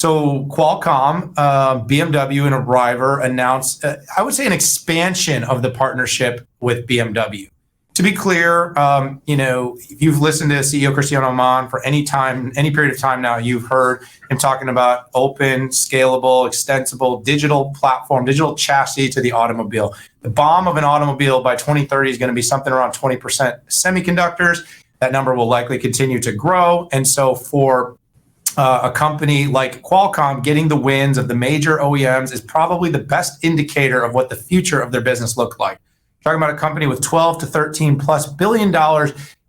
So Qualcomm, BMW, and Arriver announced, I would say, an expansion of the partnership with BMW. To be clear, if you've listened to CEO Cristiano Amon for any period of time now, you've heard him talking about open, scalable, extensible digital platform, digital chassis to the automobile. The BOM of an automobile by 2030 is going to be something around 20% semiconductors. That number will likely continue to grow. And so for a company like Qualcomm, getting the wins of the major OEMs is probably the best indicator of what the future of their business look like. Talking about a company with 12 to 13 plus $billion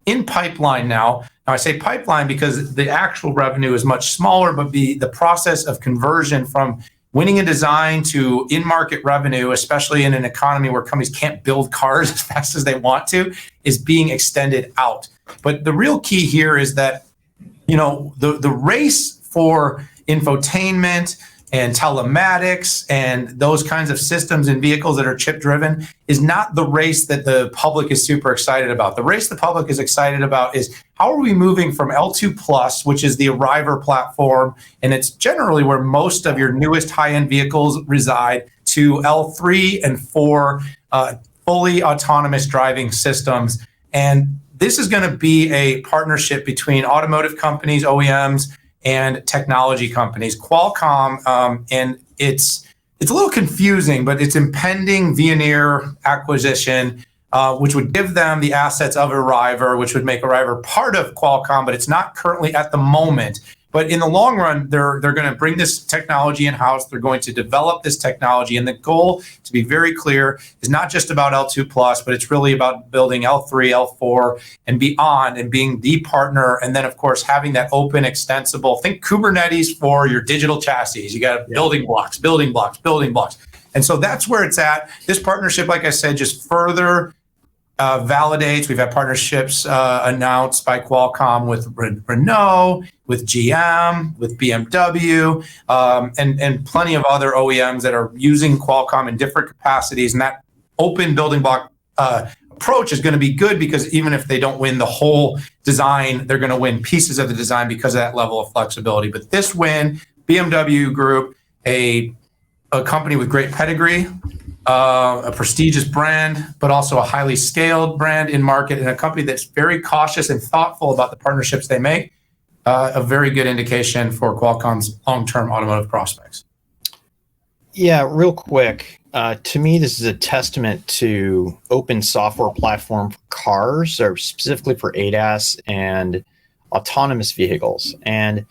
in pipeline now. Now I say pipeline because the actual revenue is much smaller, but the process of conversion from winning a design to in-market revenue, especially in an economy where companies can't build cars as fast as they want to, is being extended out. But the real key here is that the race for infotainment and telematics and those kinds of systems in vehicles that are chip driven is not the race that the public is super excited about. The race the public is excited about is how are we moving from L2 Plus, which is the Arriver platform, and it's generally where most of your newest high-end vehicles reside, to L3 and 4 fully autonomous driving systems. And this is going to be a partnership between automotive companies, OEMs, and technology companies. Qualcomm, and it's a little confusing, but it's impending Veoneer acquisition, which would give them the assets of Arriver, which would make Arriver part of Qualcomm, but it's not currently at the moment. But in the long run, they're going to bring this technology in-house. They're going to develop this technology. And the goal, to be very clear, is not just about L2 Plus, but it's really about building L3, L4, and beyond, and being the partner. And then, of course, having that open, extensible, think Kubernetes for your digital chassis. You got building blocks, building blocks, building blocks. And so that's where it's at. This partnership, like I said, just further validates. We've had partnerships announced by Qualcomm with Renault, with GM, with BMW, and plenty of other OEMs that are using Qualcomm in different capacities. And that open building block approach is going to be good because even if they don't win the whole design, they're going to win pieces of the design because of that level of flexibility. But this win, BMW Group, a company with great pedigree, a prestigious brand, but also a highly scaled brand in market, and a company that's very cautious and thoughtful about the partnerships they make, a very good indication for Qualcomm's long-term automotive prospects. Yeah, real quick. To me, this is a testament to open software platform for cars, or specifically for ADAS and autonomous vehicles. And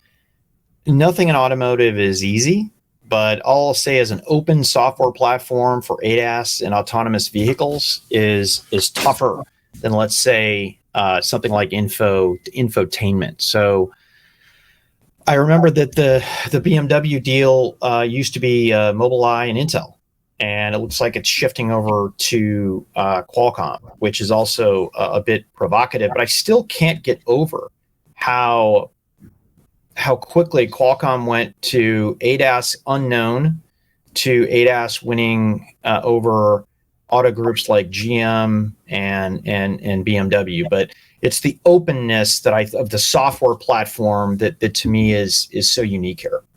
nothing in automotive is easy. But all I'll say is an open software platform for ADAS and autonomous vehicles is tougher than, let's say, something like infotainment. So I remember that the BMW deal used to be Mobileye and Intel, and it looks like it's shifting over to Qualcomm, which is also a bit provocative. But I still can't get over how quickly Qualcomm went to ADAS unknown to ADAS winning over auto groups like GM and BMW. But it's the openness of the software platform that to me is so unique here.